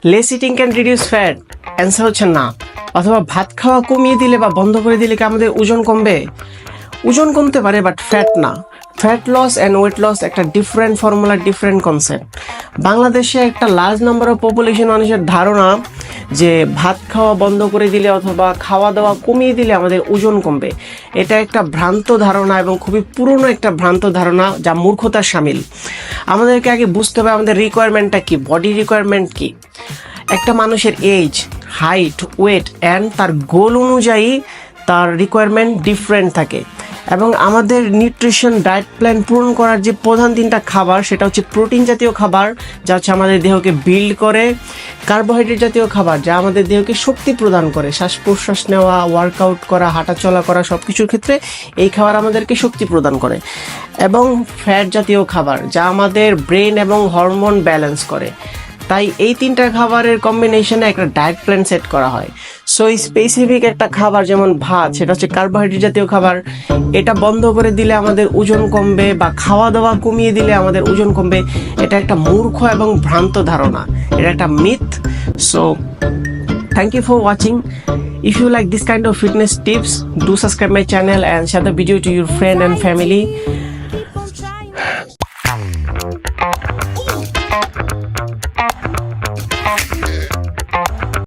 Less eating can reduce fat, answer হচ্ছে না। অথবা ভাত খাওয়া কমিয়ে দিলে বা বন্ধ করে দিলে কি আমাদের ওজন কমবে? ওজন কমতে পারে, বাট ফ্যাট না। Fat loss and weight loss একটা ডিফারেন্ট ফর্মুলা, ডিফারেন্ট কনসেপ্ট। বাংলাদেশে একটা লার্জ নাম্বার অফ পপুলেশন মানুষের ধারণা যে ভাত খাওয়া বন্ধ করে দিলে অথবা খাওয়া দাওয়া কমিয়ে দিলে আমাদের ওজন কমবে। এটা একটা ভ্রান্ত ধারণা এবং খুবই পুরনো একটা ভ্রান্ত ধারণা, যা মূর্খতার সামিল। আমাদেরকে আগে বুঝতে হবে আমাদের রিকোয়ারমেন্টটা কি, বডি রিকোয়ারমেন্ট কি। একটা মানুষের এজ, হাইট, ওয়েট অ্যান্ড তার গোল অনুযায়ী তার রিকোয়ারমেন্ট ডিফারেন্ট থাকে। এবং আমাদের নিউট্রিশন ডায়েট প্ল্যান পূরণ করার যে প্রধান তিনটা খাবার, সেটা হচ্ছে প্রোটিন জাতীয় খাবার, যা হচ্ছে আমাদের দেহকে বিল্ড করে; কার্বোহাইড্রেট জাতীয় খাবার, যা আমাদের দেহকে শক্তি প্রদান করে, শ্বাস প্রশ্বাস নেওয়া, ওয়ার্কআউট করা, হাঁটাচলা করা সব কিছুর ক্ষেত্রে এই খাবার আমাদেরকে শক্তি প্রদান করে; এবং ফ্যাট জাতীয় খাবার, যা আমাদের ব্রেন এবং হরমোন ব্যালেন্স করে। তাই এই তিনটা খাবারের কম্বিনেশনে একটা ডায়েট প্ল্যান সেট করা হয়। সো স্পেসিফিক একটা খাবার যেমন ভাত, সেটা হচ্ছে কার্বোহাইড্রেট জাতীয় খাবার, এটা বন্ধ করে দিলে আমাদের ওজন কমবে বা খাওয়া দাওয়া কমিয়ে দিলে আমাদের ওজন কমবে, এটা একটা মূর্খ এবং ভ্রান্ত ধারণা, এটা একটা myth. So thank you for watching. If you like this kind of fitness tips, do subscribe my channel and share the video to your friend and family.